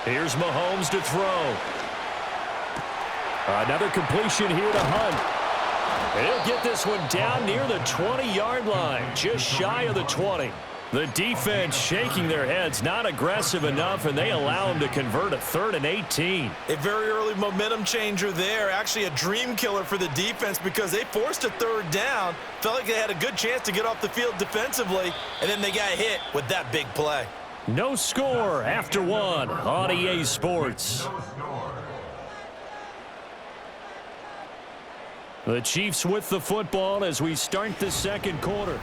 Here's Mahomes to throw. Another completion here to Hunt. He'll get this one down near the 20-yard line, just shy of the 20. The defense shaking their heads, not aggressive enough, and they allow him to convert a 3rd and 18. A very early momentum changer there. Actually a dream killer for the defense because they forced a 3rd down, felt like they had a good chance to get off the field defensively, and then they got hit with that big play. No score after 1 on EA Sports. The Chiefs with the football as we start the second quarter.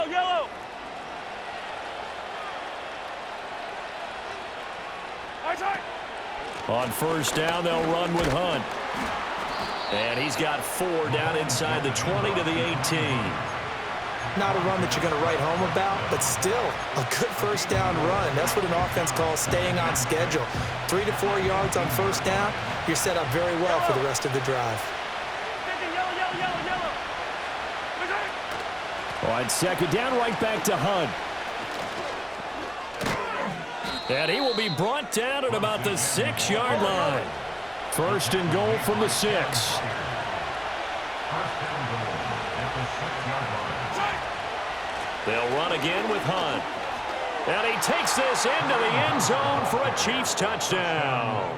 Yellow. On first down, they'll run with Hunt. And he's got 4 down inside the 20 to the 18. Not a run that you're going to write home about, but still a good first down run. That's what an offense calls staying on schedule. 3 to 4 yards on first down, you're set up very well for the rest of the drive. On second down, right back to Hunt. And he will be brought down at about the 6-yard line. First and goal from the 6. They'll run again with Hunt. And he takes this into the end zone for a Chiefs touchdown.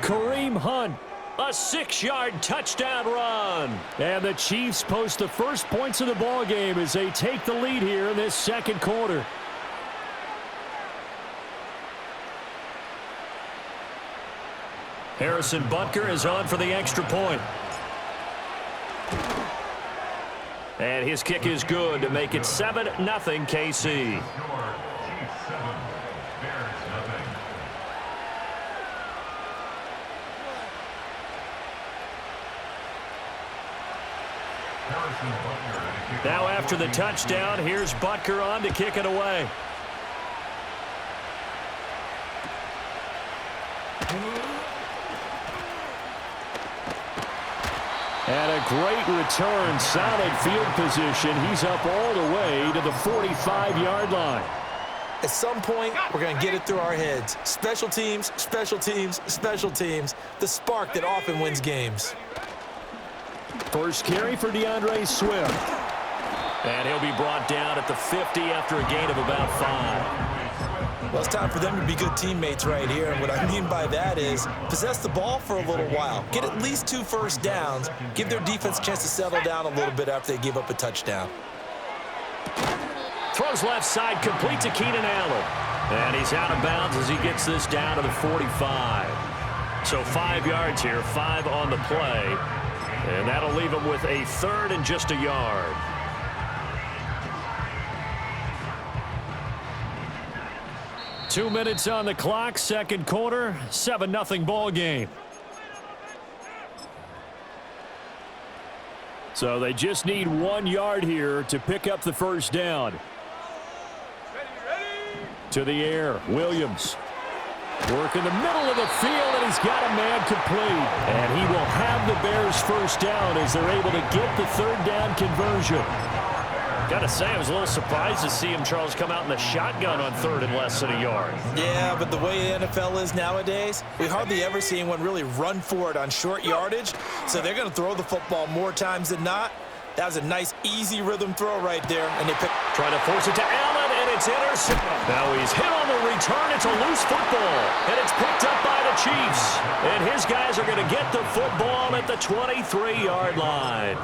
Kareem Hunt, a 6-yard touchdown run. And the Chiefs post the first points of the ball game as they take the lead here in this second quarter. Harrison Butker is on for the extra point. And his kick is good to make it 7-0 KC. Now after the touchdown, here's Butker on to kick it away. And a great return, solid field position. He's up all the way to the 45-yard line. At some point, we're going to get it through our heads. Special teams, special teams, special teams. The spark that often wins games. First carry for DeAndre Swift. And he'll be brought down at the 50 after a gain of about 5. Well, it's time for them to be good teammates right here. And what I mean by that is possess the ball for a little while. Get at least 2 first downs. Give their defense a chance to settle down a little bit after they give up a touchdown. Throws left side, complete to Keenan Allen. And he's out of bounds as he gets this down to the 45. So 5 yards here, 5 on the play. And that'll leave him with a 3rd and just a yard. Two minutes on the clock, second quarter, 7-0 ball game. So they just need 1 yard here to pick up the first down. To the air, Williams. Work in the middle of the field, and he's got a man complete. And he will have the Bears first down as they're able to get the 3rd down conversion. Gotta say, I was a little surprised to see him, Charles, come out in the shotgun on 3rd and less than a yard. Yeah, but the way the NFL is nowadays, we hardly ever see anyone really run for it on short yardage. So they're going to throw the football more times than not. That was a nice, easy rhythm throw right there. And they trying to force it to Allen, and it's intercepted. Now he's hit on the return. It's a loose football, and it's picked up by the Chiefs. And his guys are going to get the football at the 23-yard line.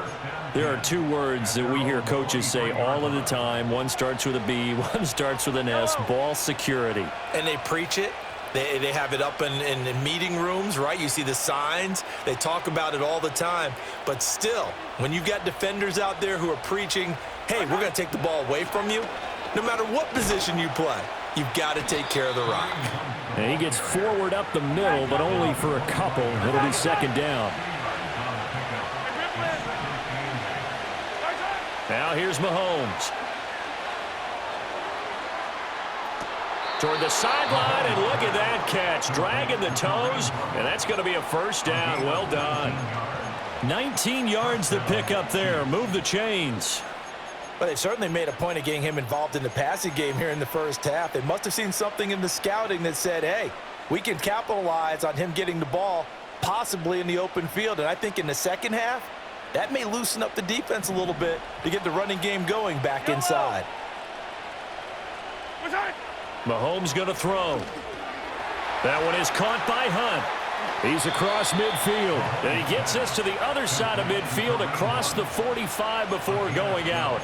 There are 2 words that we hear coaches say all of the time. One starts with a B, one starts with an S, ball security. And they preach it. They have it up in meeting rooms, right? You see the signs. They talk about it all the time. But still, when you've got defenders out there who are preaching, hey, we're going to take the ball away from you, no matter what position you play, you've got to take care of the rock. And he gets forward up the middle, but only for a couple. It'll be second down. Now here's Mahomes. Toward the sideline, and look at that catch. Dragging the toes, and that's going to be a first down. Well done. 19 yards to pick up there. Move the chains. Well, they've certainly made a point of getting him involved in the passing game here in the first half. They must have seen something in the scouting that said, hey, we can capitalize on him getting the ball possibly in the open field. And I think in the second half, that may loosen up the defense a little bit to get the running game going back inside. Mahomes going to throw. That one is caught by Hunt. He's across midfield, and he gets us to the other side of midfield across the 45 before going out.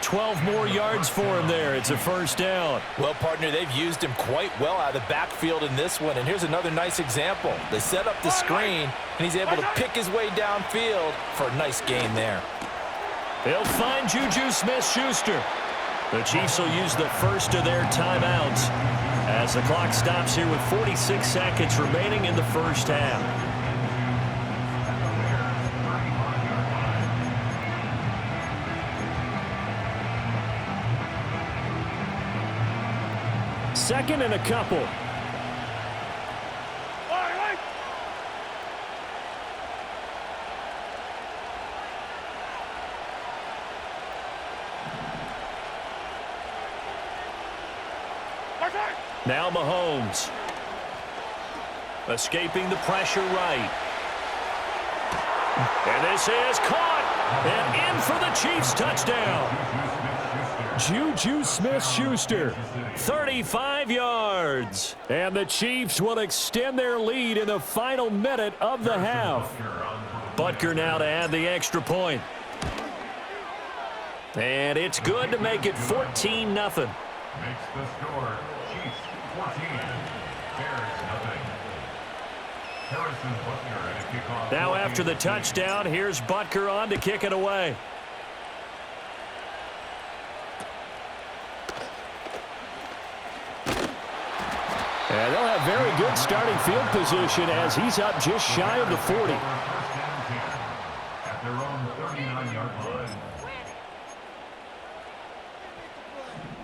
12 more yards for him there. It's a first down. Well, partner, they've used him quite well out of the backfield in this one, and here's another nice example. They set up the screen, and he's able to pick his way downfield for a nice gain there. They'll find Juju Smith-Schuster. The Chiefs will use the first of their timeouts as the clock stops here with 46 seconds remaining in the first half. Second and a couple. Now Mahomes. Escaping the pressure right. And this is caught. And in for the Chiefs touchdown. Juju Smith-Schuster, 35 yards. And the Chiefs will extend their lead in the final minute of the half. Butker now to add the extra point. And it's good to make it 14-0. Makes the score Chiefs 14, Bears nothing. Harrison Butker at a kickoff. Now after the touchdown, here's Butker on to kick it away. And they'll have very good starting field position as he's up just shy of the 40. At their own 39-yard line.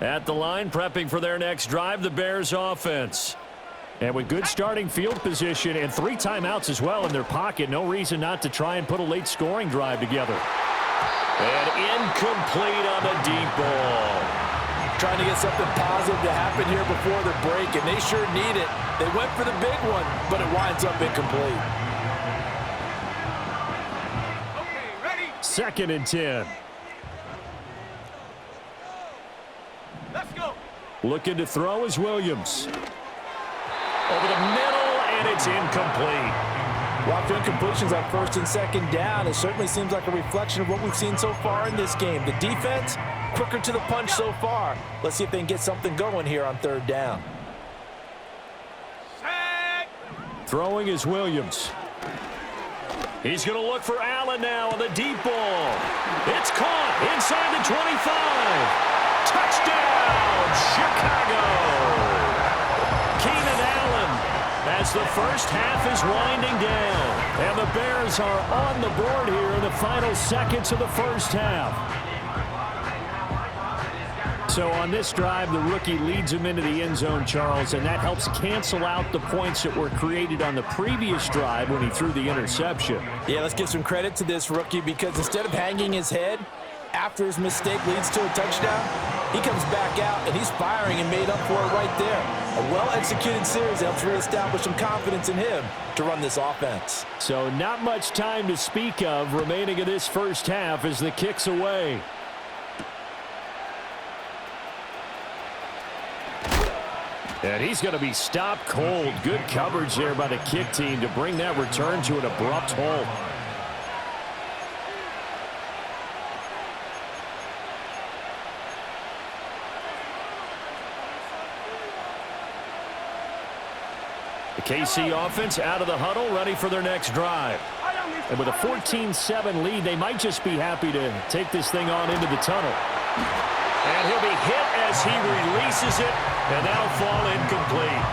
At the line, prepping for their next drive, the Bears offense. And with good starting field position and 3 timeouts as well in their pocket, no reason not to try and put a late scoring drive together. And incomplete on the deep ball. Trying to get something positive to happen here before the break, and they sure need it. They went for the big one, but it winds up incomplete. Okay, ready? Second and 10. Let's go. Looking to throw is Williams. Over the middle, and it's incomplete. Well, after incompletions on first and second down, it certainly seems like a reflection of what we've seen so far in this game. The defense, quicker to the punch so far. Let's see if they can get something going here on third down. Set. Throwing is Williams. He's going to look for Allen now on the deep ball. It's caught inside the 25. Touchdown, Chicago! Keenan Allen as the first half is winding down. And the Bears are on the board here in the final seconds of the first half. So on this drive, the rookie leads him into the end zone, Charles, and that helps cancel out the points that were created on the previous drive when he threw the interception. Yeah, let's give some credit to this rookie because instead of hanging his head after his mistake leads to a touchdown, he comes back out and he's firing and made up for it right there. A well-executed series helps reestablish some confidence in him to run this offense. So not much time to speak of remaining in this first half as the kick's away. And he's going to be stopped cold. Good coverage there by the kick team to bring that return to an abrupt halt. The KC offense out of the huddle, ready for their next drive. And with a 14-7 lead, they might just be happy to take this thing on into the tunnel. And he'll be hit as he releases it, and that'll fall incomplete.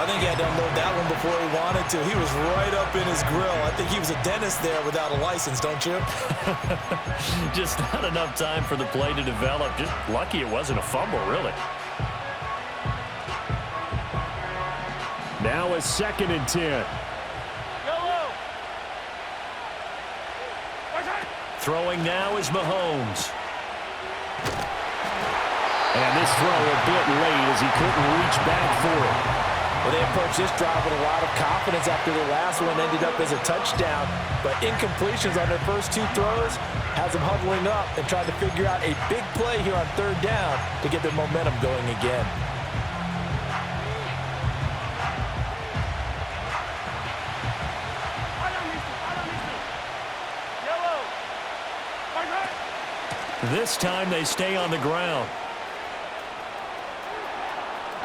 I think he had to unload that one before he wanted to. He was right up in his grill. I think he was a dentist there without a license, don't you? Just not enough time for the play to develop. Just lucky it wasn't a fumble, really. Now a 2nd and 10. Throwing now is Mahomes. And this throw a bit late as he couldn't reach back for it. Well, they approached this drive with a lot of confidence after their last one ended up as a touchdown. But incompletions on their first 2 throws has them huddling up and trying to figure out a big play here on 3rd down to get their momentum going again. This time they stay on the ground.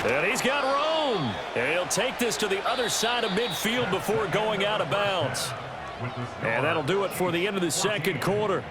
And he's got room. And he'll take this to the other side of midfield before going out of bounds. And that'll do it for the end of the 2nd quarter.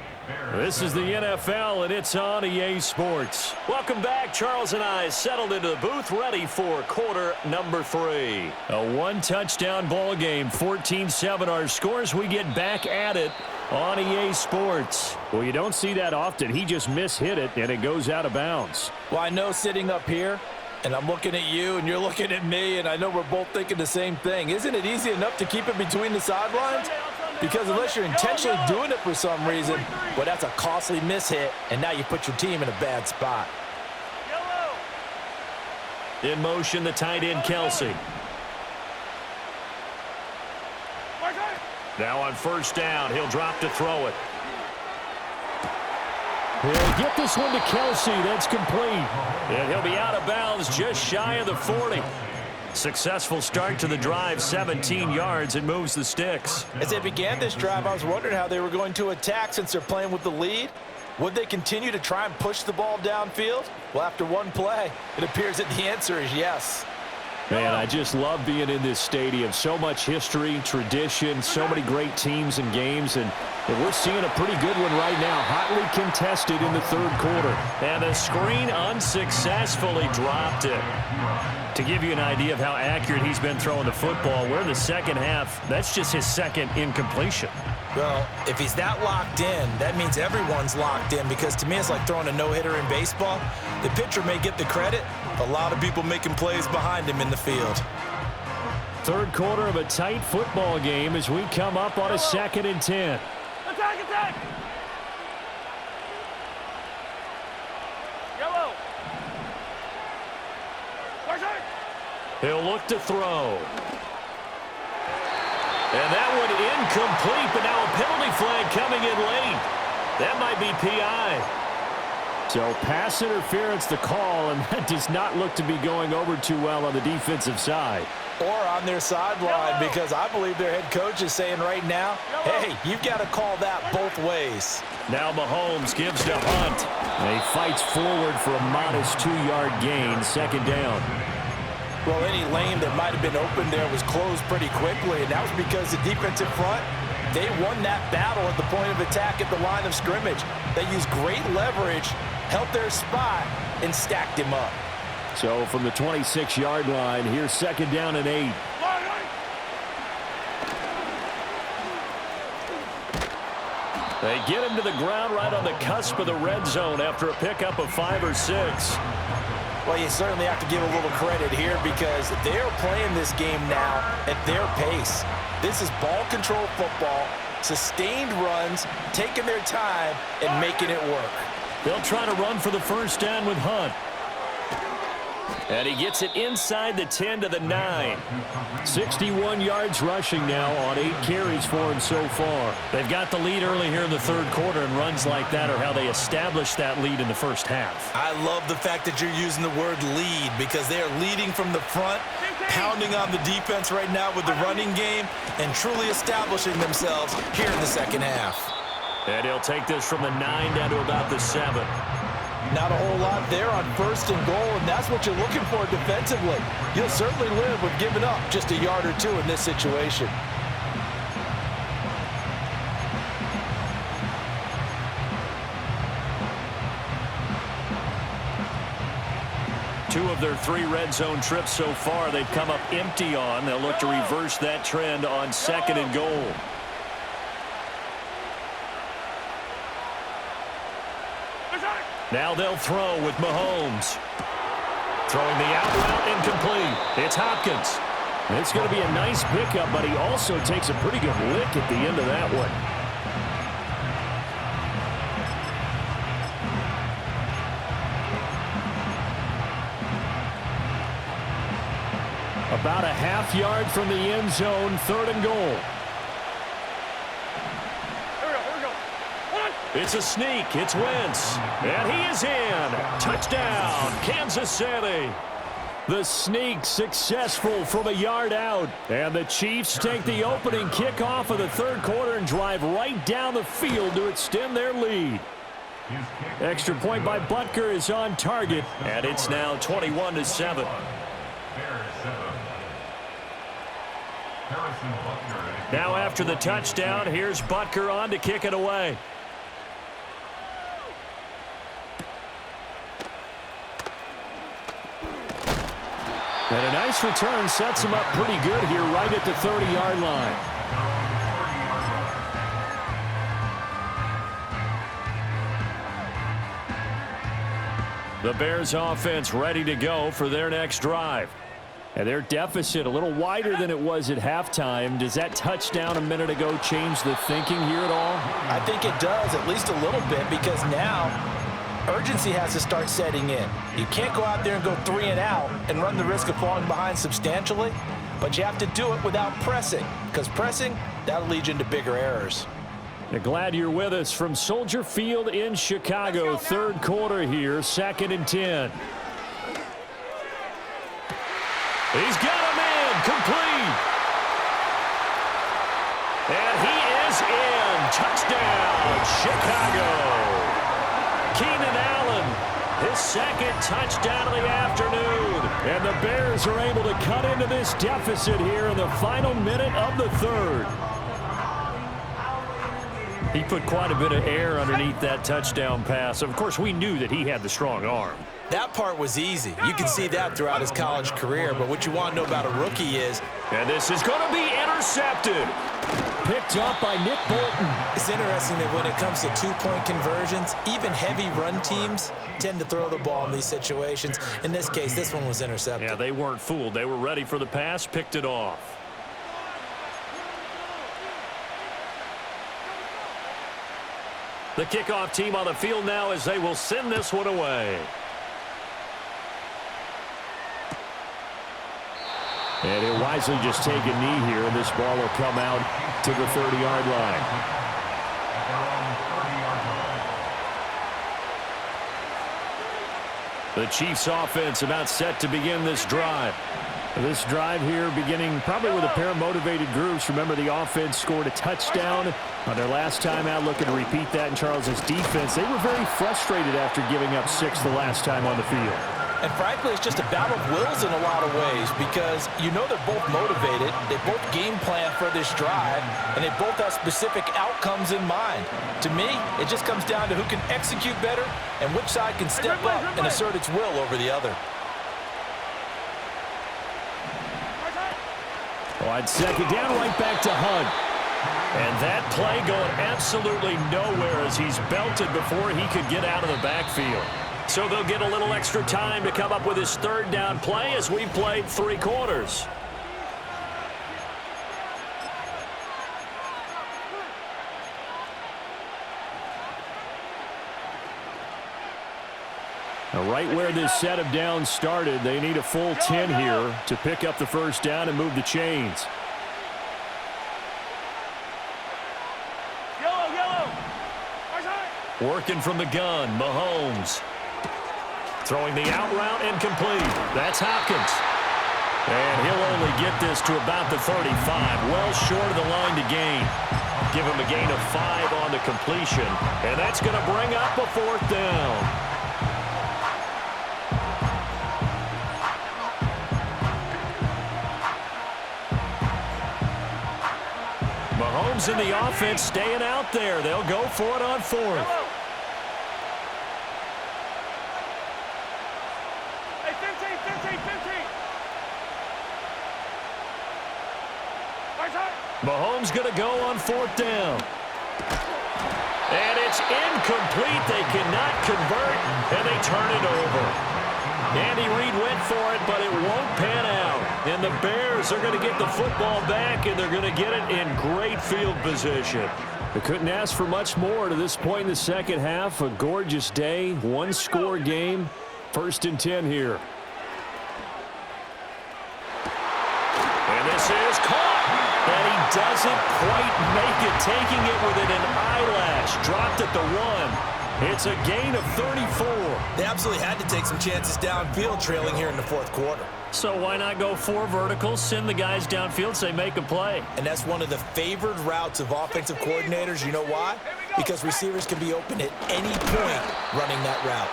This is the NFL, and it's on EA Sports. Welcome back. Charles and I settled into the booth, ready for quarter number 3. A 1-touchdown ball game, 14-7 our scores. We get back at it on EA Sports. Well, you don't see that often. He just mishit it, and it goes out of bounds. Well, I know sitting up here, and I'm looking at you, and you're looking at me, and I know we're both thinking the same thing. Isn't it easy enough to keep it between the sidelines? Because unless you're intentionally doing it for some reason, well, that's a costly mishit, and now you put your team in a bad spot. In motion, the tight end, Kelsey. Now on 1st down, he'll drop to throw it. He'll get this one to Kelsey. That's complete. And he'll be out of bounds just shy of the 40. Successful start to the drive, 17 yards, and moves the sticks. As they began this drive, I was wondering how they were going to attack since they're playing with the lead. Would they continue to try and push the ball downfield? Well, after one play, it appears that the answer is yes. Man, I just love being in this stadium. So much history, tradition, so many great teams and games, and we're seeing a pretty good one right now. Hotly contested in the 3rd quarter. And the screen unsuccessfully dropped it. To give you an idea of how accurate he's been throwing the football, we're in the 2nd half. That's just his 2nd incompletion. Well, if he's that locked in, that means everyone's locked in, because to me it's like throwing a no-hitter in baseball. The pitcher may get the credit, a lot of people making plays behind him in the field. 3rd quarter of a tight football game as we come up on a 2nd and 10. Attack, attack! Yellow! He'll look to throw. And that one incomplete, but now a penalty flag coming in late. That might be PI. So pass interference the call, and that does not look to be going over too well on the defensive side. Or on their sideline, because I believe their head coach is saying right now, hey, you've got to call that both ways. Now Mahomes gives to Hunt. And he fights forward for a modest 2-yard gain, 2nd down. Well, any lane that might have been open there was closed pretty quickly, and that was because the defensive front, they won that battle at the point of attack at the line of scrimmage. They used great leverage, held their spot, and stacked him up. So from the 26-yard line, here's 2nd down and 8. They get him to the ground right on the cusp of the red zone after a pickup of 5 or 6. Well, you certainly have to give a little credit here because they're playing this game now at their pace. This is ball control football, sustained runs, taking their time, and making it work. They'll try to run for the 1st down with Hunt. And he gets it inside the 10 to the 9. 61 yards rushing now on 8 carries for him so far. They've got the lead early here in the 3rd quarter, and runs like that are how they establish that lead in the 1st half. I love the fact that you're using the word lead because they are leading from the front, pounding on the defense right now with the running game, and truly establishing themselves here in the 2nd half. And he'll take this from the 9 down to about the 7. Not a whole lot there on 1st and goal, and that's what you're looking for defensively. You'll certainly live with giving up just a yard or 2 in this situation. 2 of their 3 red zone trips so far they've come up empty on. They'll look to reverse that trend on 2nd and goal. Now they'll throw with Mahomes. Throwing the out route incomplete. It's Hopkins. It's going to be a nice pickup, but he also takes a pretty good lick at the end of that one. About a half yard from the end zone, 3rd and goal. Here we go. It's a sneak. It's Wentz. And he is in. Touchdown, Kansas City. The sneak successful from a yard out. And the Chiefs take the opening kickoff of the 3rd quarter and drive right down the field to extend their lead. Extra point by Butker is on target. And it's now 21-7. Now after the touchdown, here's Butker on to kick it away. And a nice return sets him up pretty good here right at the 30-yard line. The Bears offense ready to go for their next drive. And their deficit a little wider than it was at halftime. Does that touchdown a minute ago change the thinking here at all? I think it does, at least a little bit, because now urgency has to start setting in. You can't go out there and go 3 and out and run the risk of falling behind substantially, but you have to do it without pressing, because pressing, that'll lead you into bigger errors. Glad you're with us from Soldier Field in Chicago. 3rd quarter here, 2nd and 10. He's got a man complete. And he is in. Touchdown, Chicago. Keenan Allen, his 2nd touchdown of the afternoon. And the Bears are able to cut into this deficit here in the final minute of the 3rd. He put quite a bit of air underneath that touchdown pass. Of course, we knew that he had the strong arm. That part was easy. You can see that throughout his college career. But what you want to know about a rookie is... And this is going to be intercepted. Picked up by Nick Bolton. It's interesting that when it comes to 2-point conversions, even heavy run teams tend to throw the ball in these situations. In this case, this one was intercepted. Yeah, they weren't fooled. They were ready for the pass, picked it off. The kickoff team on the field now as they will send this one away. And he'll wisely just take a knee here, and this ball will come out to the 30-yard line. The Chiefs offense about set to begin this drive. This drive here beginning probably with a pair of motivated groups. Remember, the offense scored a touchdown on their last time out. Looking to repeat that in Charles's defense. They were very frustrated after giving up 6 the last time on the field. And frankly, it's just a battle of wills in a lot of ways, because you know they're both motivated, they both game plan for this drive, and they both have specific outcomes in mind. To me, it just comes down to who can execute better and which side can step up and assert its will over the other. Wide 2nd down, right back to Hunt. And that play going absolutely nowhere as he's belted before he could get out of the backfield. So they'll get a little extra time to come up with his 3rd down play as we played 3 quarters. Now right where this set of downs started, they need a full 10 here to pick up the 1st down and move the chains. Yellow. Working from the gun, Mahomes. Throwing the out route incomplete. That's Hopkins. And he'll only get this to about the 35. Well short of the line to gain. Give him a gain of 5 on the completion. And that's going to bring up a 4th down. Mahomes and the offense staying out there. They'll go for it on 4th. Hey, 15. Mahomes going to go on 4th down. And it's incomplete. They cannot convert, and they turn it over. Andy Reid went for it, but it won't pan out. And the Bears are going to get the football back, and they're going to get it in great field position. They couldn't ask for much more to this point in the second half. A gorgeous day, one-score game. 1st and 10 here. And this is caught. And he doesn't quite make it, taking it within an eyelash. Dropped at the 1. It's a gain of 34. They absolutely had to take some chances downfield trailing here in the 4th quarter. So why not go 4 verticals, send the guys downfield, say make a play? And that's one of the favored routes of offensive coordinators. You know why? Because receivers can be open at any point running that route.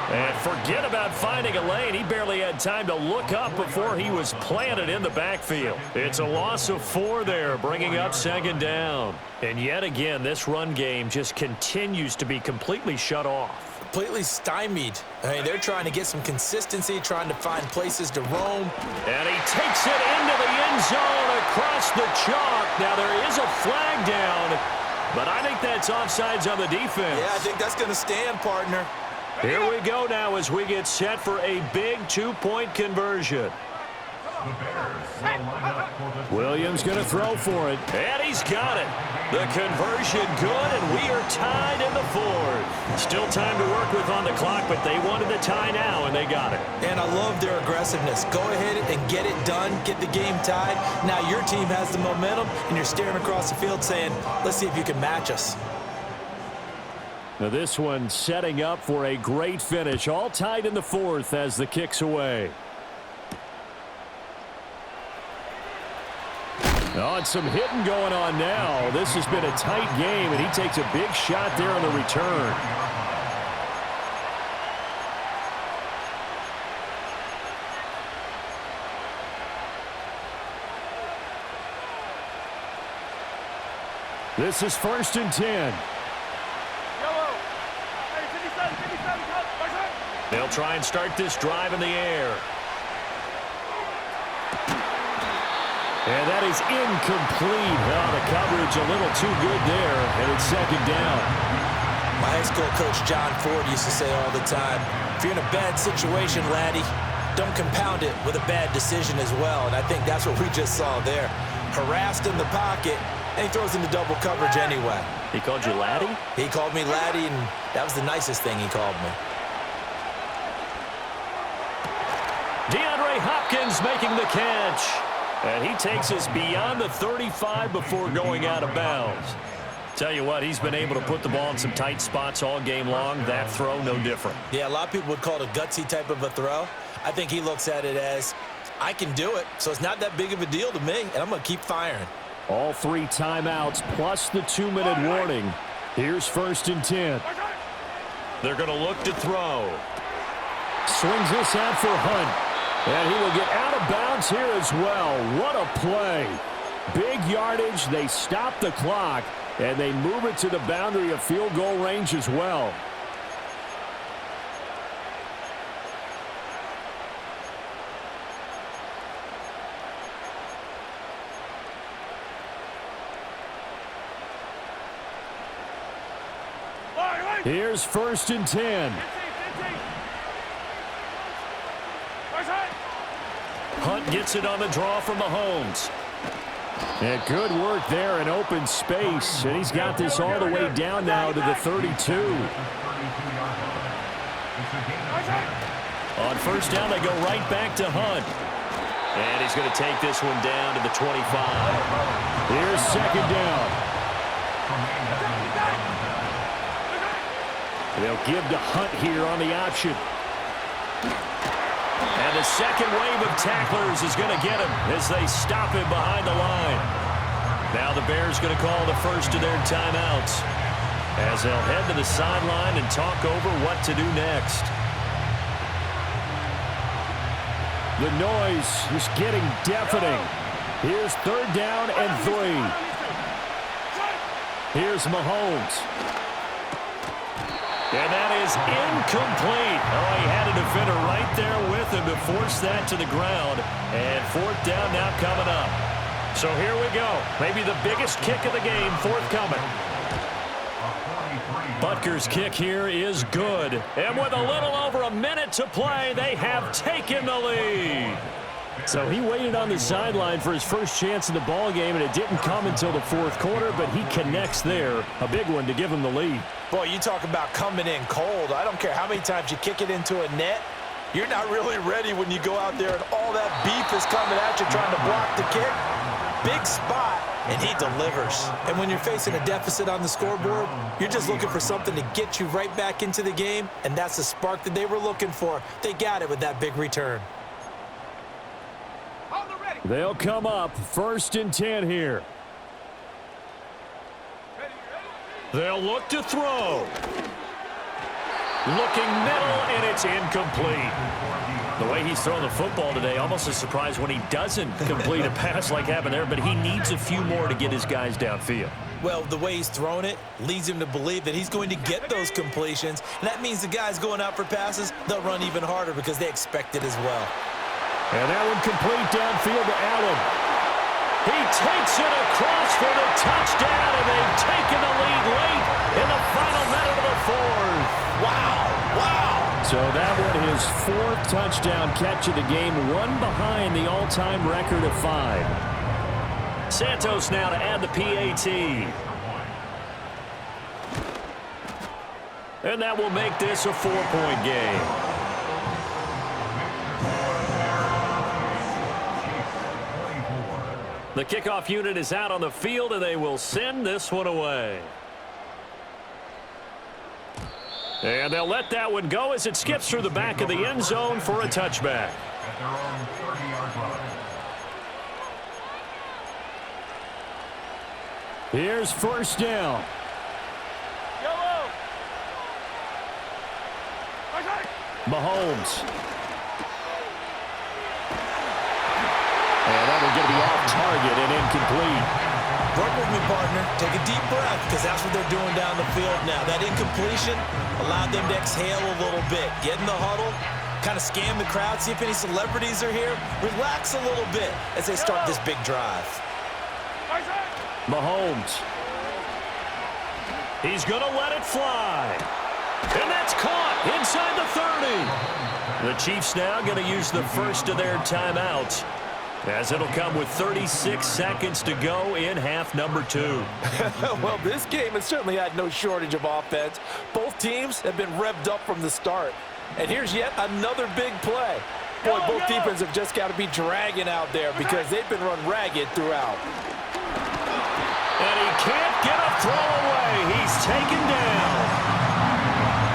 And forget about finding a lane. He barely had time to look up before he was planted in the backfield. It's a loss of 4 there, bringing up 2nd down. And yet again, this run game just continues to be completely shut off. Completely stymied. I mean, they're trying to get some consistency, trying to find places to roam. And he takes it into the end zone across the chalk. Now there is a flag down, but I think that's offsides on the defense. Yeah, I think that's going to stand, partner. Here we go now as we get set for a big 2-point conversion. Williams going to throw for it, and he's got it. The conversion good, and we are tied in the 4th. Still time to work with on the clock, but they wanted the tie now, and they got it. And I love their aggressiveness. Go ahead and get it done, get the game tied. Now your team has the momentum, and you're staring across the field saying, let's see if you can match us. Now this one setting up for a great finish. All tied in the 4th as the kick's away. Oh, and some hitting going on now. This has been a tight game, and he takes a big shot there on the return. This is 1st and 10. They'll try and start this drive in the air. And that is incomplete. Oh, the coverage a little too good there, and it's 2nd down. My high school coach, John Ford, used to say all the time, if you're in a bad situation, laddie, don't compound it with a bad decision as well. And I think that's what we just saw there. Harassed in the pocket, and he throws into double coverage anyway. He called you laddie? He called me laddie, and that was the nicest thing he called me. DeAndre Hopkins making the catch. And he takes us beyond the 35 before going out of bounds. Tell you what, he's been able to put the ball in some tight spots all game long. That throw, no different. Yeah, a lot of people would call it a gutsy type of a throw. I think he looks at it as, I can do it, so it's not that big of a deal to me, and I'm going to keep firing. All 3 timeouts plus the 2-minute warning. Here's 1st and 10. They're going to look to throw. Swings this out for Hunt. And he will get out of bounds here as well. What a play. Big yardage. They stop the clock, and they move it to the boundary of field goal range as well. Here's 1st and 10. Hunt gets it on the draw from Mahomes. And good work there in open space. And he's got this all the way down now to the 32. On 1st down, they go right back to Hunt. And he's going to take this one down to the 25. Here's 2nd down. They'll give to Hunt here on the option. And the second wave of tacklers is going to get him as they stop him behind the line. Now the Bears going to call the first of their timeouts as they'll head to the sideline and talk over what to do next. The noise is getting deafening. Here's 3rd down and 3. Here's Mahomes. And that is incomplete. Oh, he had a defender right there with him to force that to the ground. And 4th down now coming up. So here we go. Maybe the biggest kick of the game forthcoming. Butker's kick here is good. And with a little over a minute to play, they have taken the lead. So he waited on the sideline for his first chance in the ball game, and it didn't come until the fourth quarter, but he connects there. A big one to give him the lead. Boy, you talk about coming in cold. I don't care how many times you kick it into a net. You're not really ready when you go out there and all that beef is coming at you trying to block the kick. Big spot, and he delivers. And when you're facing a deficit on the scoreboard, you're just looking for something to get you right back into the game, and that's the spark that they were looking for. They got it with that big return. They'll come up 1st and 10 here. They'll look to throw. Looking middle, and it's incomplete. The way he's throwing the football today, almost a surprise when he doesn't complete a pass like happened there, but he needs a few more to get his guys downfield. Well, the way he's thrown it leads him to believe that he's going to get those completions, and that means the guys going out for passes, they'll run even harder because they expect it as well. And that one complete downfield to Allen. He takes it across for the touchdown, and they've taken the lead late in the final minute of the fourth. Wow, wow. So that one, his 4th touchdown catch of the game, one behind the all-time record of 5. Santos now to add the PAT. And that will make this a 4-point game. The kickoff unit is out on the field, and they will send this one away. And they'll let that one go as it skips through the back of the end zone for a touchback. At their own 30-yard line. Here's 1st down. Yellow. Mahomes. And that one going to be off target and incomplete. Work with me, partner. Take a deep breath because that's what they're doing down the field now. That incompletion allowed them to exhale a little bit. Get in the huddle, kind of scan the crowd, see if any celebrities are here. Relax a little bit as they start this big drive. Mahomes. He's going to let it fly. And that's caught inside the 30. The Chiefs now going to use the first of their timeouts, as it'll come with 36 seconds to go in half number 2. Well, this game has certainly had no shortage of offense. Both teams have been revved up from the start. And here's yet another big play. Boy, both defenses have just got to be dragging out there because they've been run ragged throughout. And he can't get a throw away. He's taken down.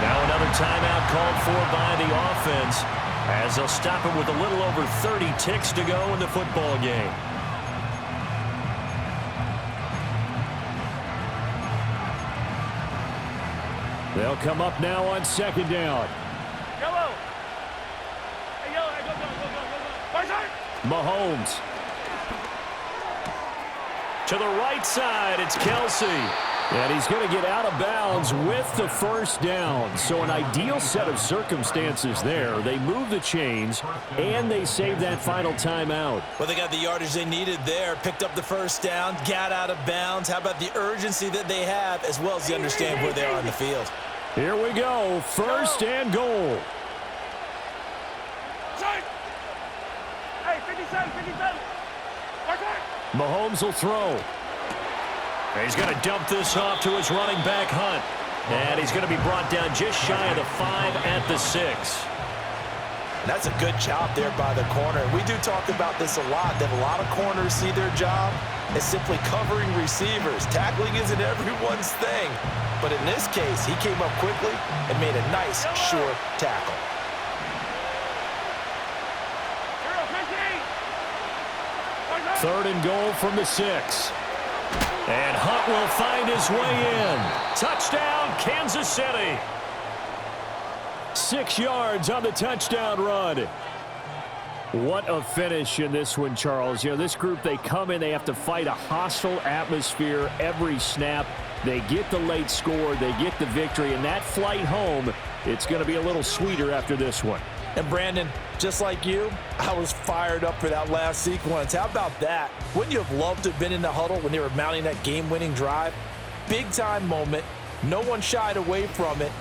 Now another timeout called for by the offense, as they'll stop him with a little over 30 ticks to go in the football game. They'll come up now on 2nd down. Yellow. Hey, yellow. Hey, go. Mahomes. To the right side, it's Kelsey. And he's going to get out of bounds with the 1st down. So an ideal set of circumstances there. They move the chains, and they save that final timeout. Well, they got the yardage they needed there, picked up the 1st down, got out of bounds. How about the urgency that they have, as well as they understand where they are on the field? Here we go, 1st and goal. Hey, 57. Mahomes will throw. And he's going to dump this off to his running back, Hunt. And he's going to be brought down just shy of the 5 at the 6. And that's a good job there by the corner. We do talk about this a lot, that a lot of corners see their job as simply covering receivers. Tackling isn't everyone's thing. But in this case, he came up quickly and made a nice, sure tackle. 3rd and goal from the 6. And Hunt will find his way in. Touchdown, Kansas City. 6 yards on the touchdown run. What a finish in this one, Charles. You know, this group, they come in, they have to fight a hostile atmosphere every snap. They get the late score, they get the victory, and that flight home, it's going to be a little sweeter after this one. And Brandon, just like you, I was fired up for that last sequence. How about that? Wouldn't you have loved to have been in the huddle when they were mounting that game-winning drive? Big-time moment. No one shied away from it.